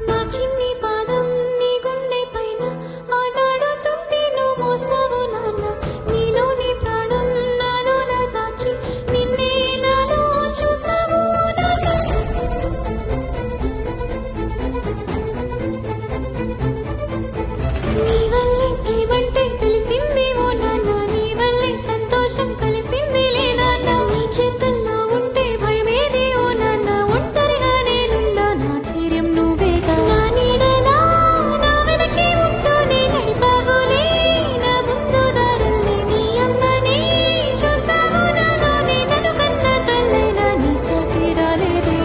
నా చిన్ని పాదం నీ గుండె పైన ఆటాడుతుంటే నువ్వు మోసావు నాన్న. నీలోని ప్రాణం నాలోన దాచి నిన్నే నాలో చూసావు నాన్న. నీ వల్లే ప్రేమంటే తెలిసింది ఓ నాన్న. నీ వల్లే సంతోషం కలిసింది లే నాన్న. నీ చేతల్లో ఉంటే భయమేది ఓ నాన్న. ఒంటరిగా నేనుందా నా ధైర్యం నువ్వేగా. నా నీడలా నా వెనకే ఉంటూ నీ నడిపావులే నా ముందు దారుల్ని. నీ అమ్మని చూసావు నాలోనే. నన్ను కన్న తల్లైనా నీ సాటి రాలేదే.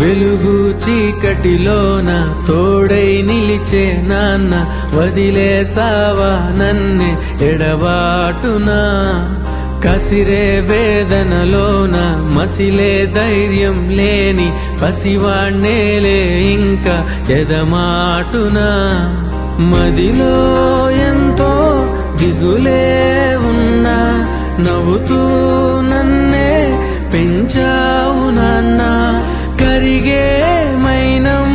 వెలుగు చీకటిలోన తోడై నిలిచే నాన్న వదిలేసావా నన్నే ఎడబాటునా. కసిరే వేదనలోన మసిలే ధైర్యం లేని పసివాణ్ణేలే ఇంకా ఎదమాటునా. మదిలో ఎంతో దిగులే ఉన్నా నవ్వుతూ నన్నే పెంచావు నాన్న. కరిగే మైనం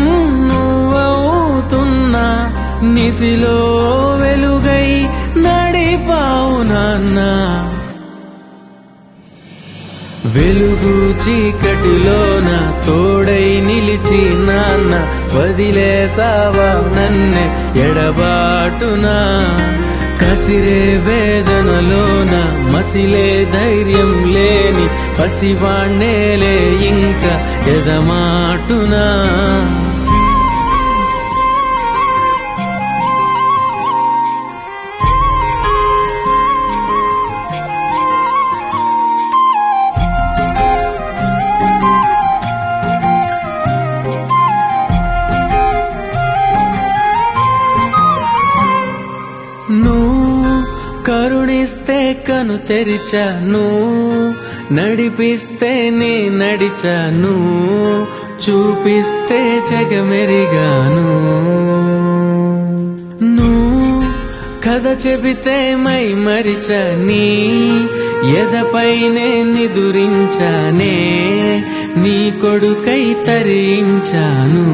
నువ్వవుతున్నా నిసిలో వెలుగై నడిపావు నాన్న. వెలుగు చీకటిలోన తోడై నిలిచి నాన్న వదిలేసావా నన్నే ఎడబాటునా. కసిరే వేదనలోన మసిలే ధైర్యం లేని పసివాణ్ణేలే ఇంకా ఎదమాటునా. నువ్వు కరుణిస్తే కను తెరిచాను, నడిపిస్తే నే నడిచాను, చూపిస్తే జగమెరిగాను. నువ్వు కథ చెబితే మై మరిచని ఎదపైనే నిదురించానే, నీ కొడుకై తరించాను.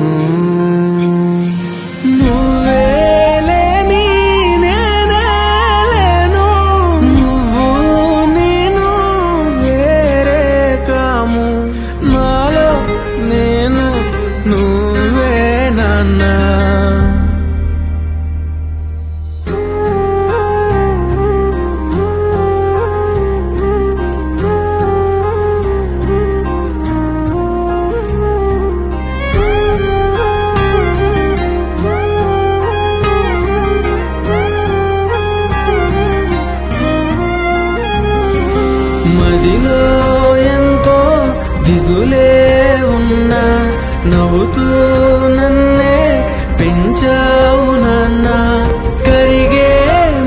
మదిలో ఎంతో దిగులే ఉన్నా నవ్వుతూ నన్నే పెంచావు నాన్న. కరిగే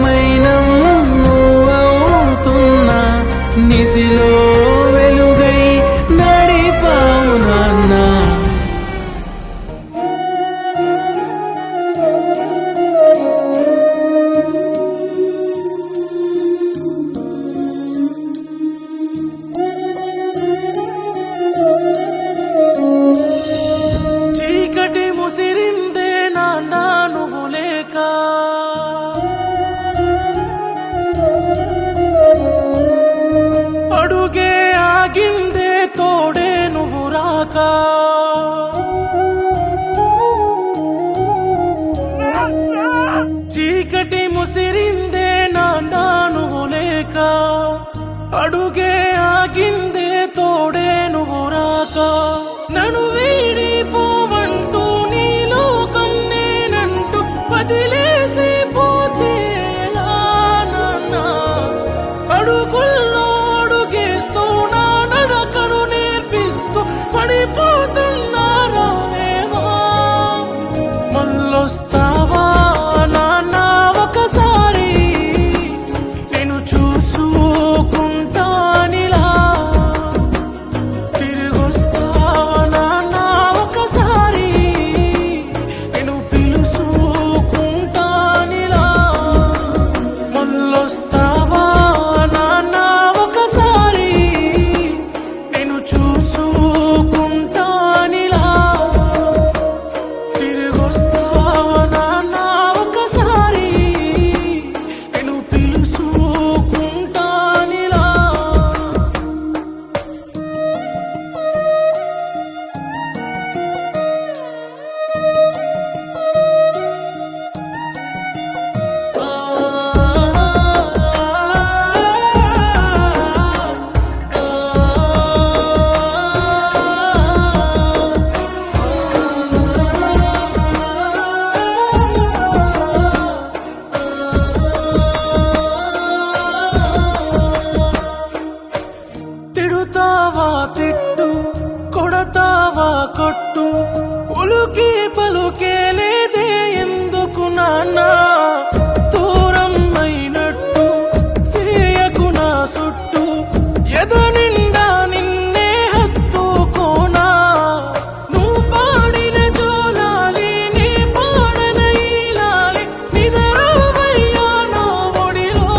మైనం నువ్వవుతున్నా నిసిలో వెలుగై నడిపావు నాన్న. చీకటి ముసిరిందే నాన్న అడుగే ఆగిందే తోడే నువ్వు రాక నన్ను వీడిపోవంటూ నీ లోకం నేనంటూ వదిలేసి పోతే ఎలా నాన్న అడుగుల్లో అడుగేస్తూ నా నడకను నేర్పిస్తూ పడిపోతున్నారావేమో మళ్ళొస్తావా నాన్న ఒకసారి నేను చూసుకుంటానిలా తిరిగొస్తావా నాన్న ఒకసారి నేను పిలుచుకుంటానిలా మళ్ళొస్తావా నాన్న ఒకసారి నేను చూసుకుంటానిలా తిరిగొస్తావా నాన్న ఒకసారి నేను పిలుచుకుంటానిలా తిడుతావా తిట్టు కొడతావా కొట్టు ఉలుకి పలుకే లేదే ఎందుకు నాన్న దూరం అయినట్టు సేయకు నా సుట్టు ఎద నిండా నిన్నే హత్తుకోనా నువ్వు పాడిన జోలాలి నీ పాడన ఈలాలి నిదరావయ్యా నా ఒడిలో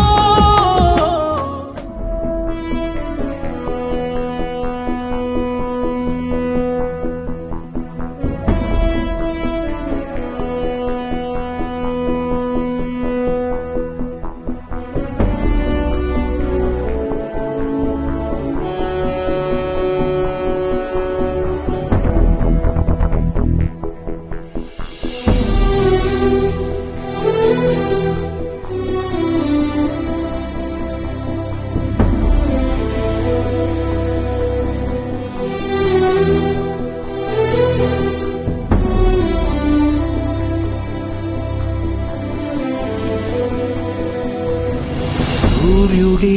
సూర్యుడి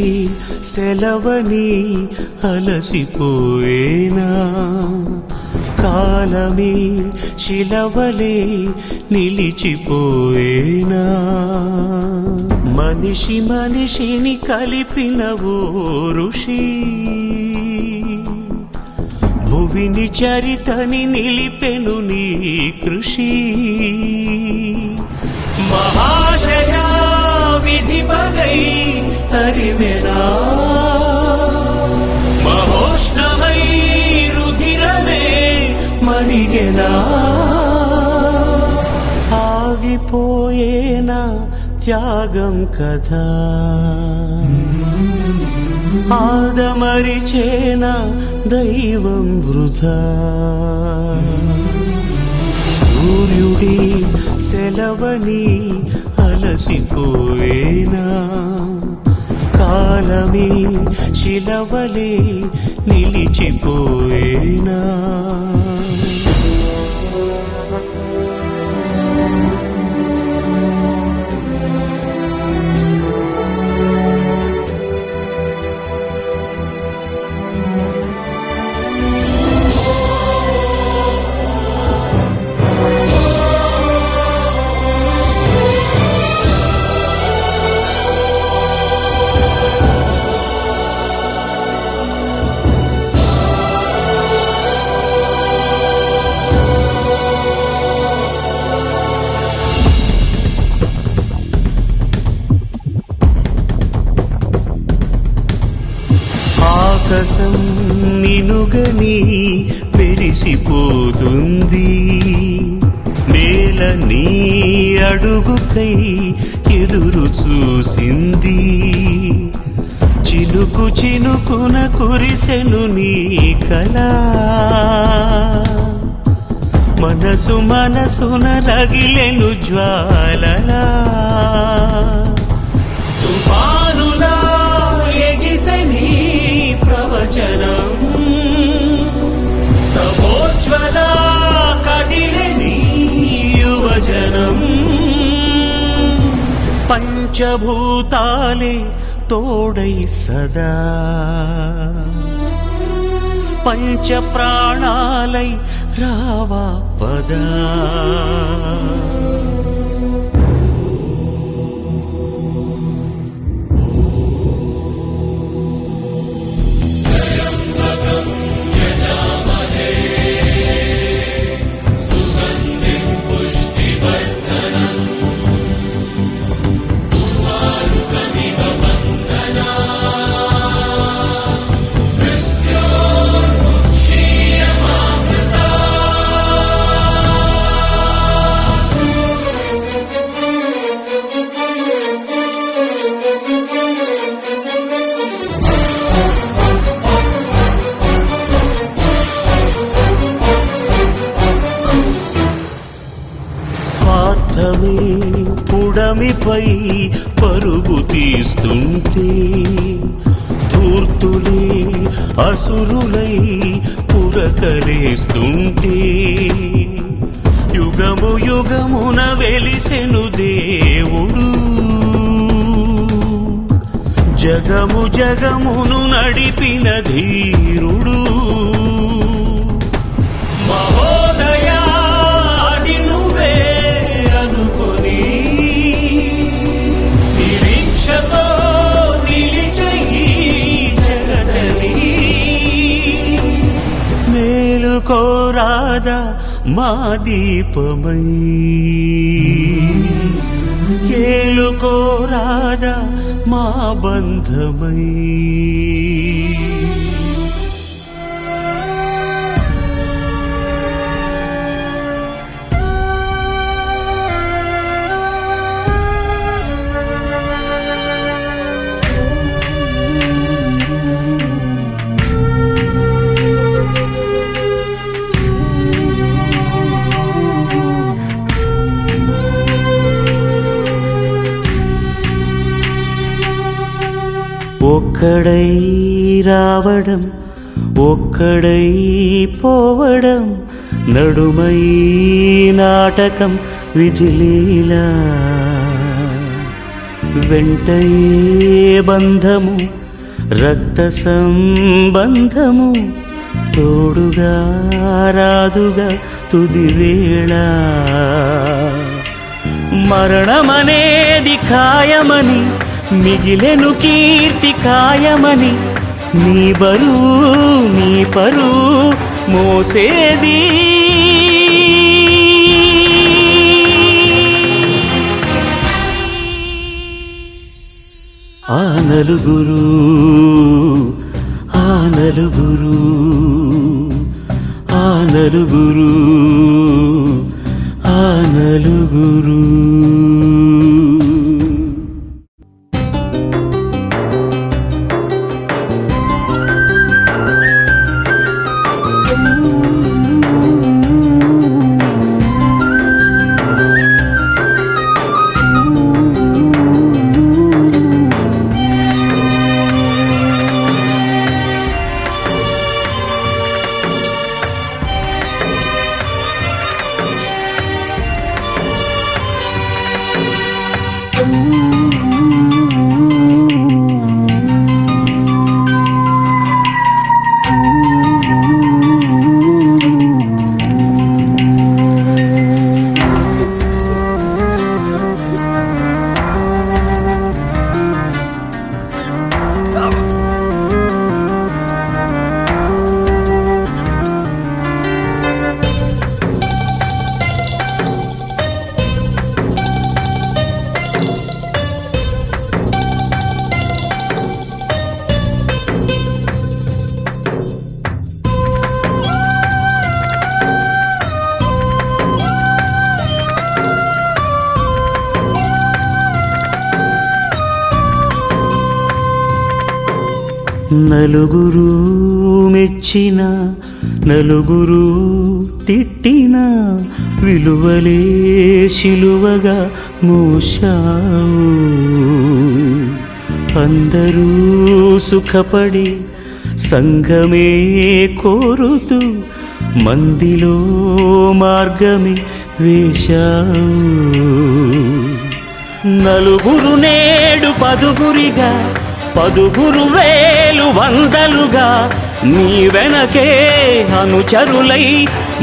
సెలవని అలసిపోయేనా కాలమే శిలవలే నిలిచిపోయేనా మనిషి మనిషిని కలిపిన ఓ ఋషి భువిని చరితని నిలిపెను నీ కృషి మహాశయ విధి పగై తరిమెనా మహోష్ణమై రుధిరమే మరిగెనా ఆగిపోయేనా త్యాగం కదా ఆదమరిచేనా దైవం వృధా సూర్యుడి సెలవని అలసిపోయేనా కాలమే శిలవలే నిలిచిపోయేనా ఆకాశం నినుగని మెరిసిపోతుంది నేల నీ అడుగుకై ఎదురు చూసింది చినుకు చినుకున కురిసెను నీ కళ మనసు మనసున రగిలెను జ్వాలలా తుఫానులా ఎగిసె నీ పంచభూతాలే తోడై సదా పంచ ప్రాణాలై రావా పదా స్వార్థమే పుడమిపై పరుగు తీస్తుంటే ధూర్తులే అసురులై పురకలేస్తుంటే యుగము యుగమున వెలిసెను దేవుడు జగము జగమును నడిపిన ధీరుడు మహోదయా అది నువ్వే అనుకొని నిరీక్షతో నిలిచయి జగతని మేలుకోరాదా మా దీపమై ఏలుకోరాదా మా బంధమై ఒక్కడై రావడం ఒక్కడై పోవడం నడుమై నాటకం విధిలీలా వెంటయే బంధము రక్త సంబంధము తోడుగా రాదుగా తుదివేళ మరణమనేది ఖాయమని మిగిలెను కీర్తి కాయమని నీ బరువు నీ పరువు మోసేది ఆ నలుగురు ఆ నలుగురు ఆ నలుగురు ఆ నలుగురు నలుగురు మెచ్చిన నలుగురు తిట్టిన విలువలే శిలువగా మోశావు అందరూ సుఖపడి సంఘమే కోరుతూ మందిలో మార్గమే వేశావు నలుగురు నేడు పదుగురిగా, పదుగురు వేలు వందలుగా నీ వెనకే అనుచరులై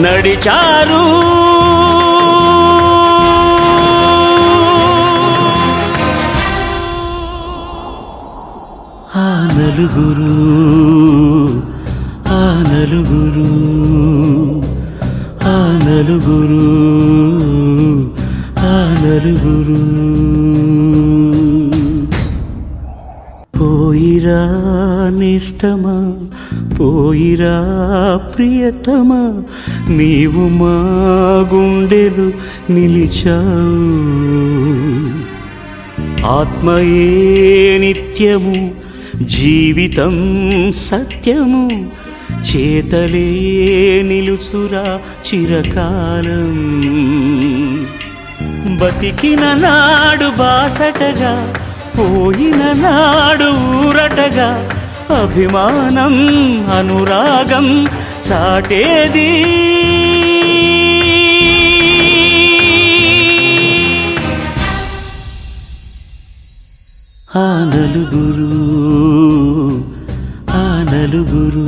నడిచారు. ఆ నలుగురు, ఆ నలుగురు, ఆ నలుగురు, ఆ నలుగురు. పోయిరా నిష్టమా, పోయిరా ప్రియతమా, నీవు మా గుండెలు నిలిచావు. ఆత్మయే నిత్యము, జీవితం సత్యము, చేతలే నిలుచురా చిరకాలం. బతికిన నాడు బాసటగా, పోయిన నాడు ఊరటగా, అభిమానం అనురాగం చాటేది. ఆ నలుగురు, ఆ నలుగురు,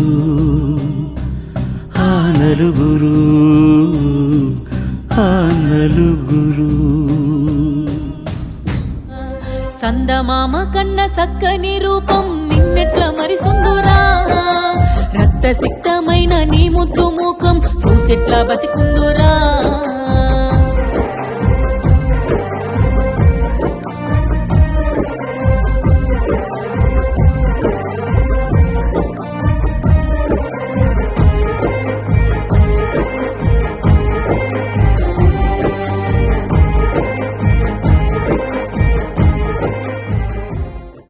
ఆ నలుగురు, ఆ నలుగురు. సందమామ కన్న సక్కని రూపం నిన్నెట్ల మరిసుందురా, రక్త సిక్తమైన నీ ముద్దు ముఖం చూసెట్లా బతికుందురా.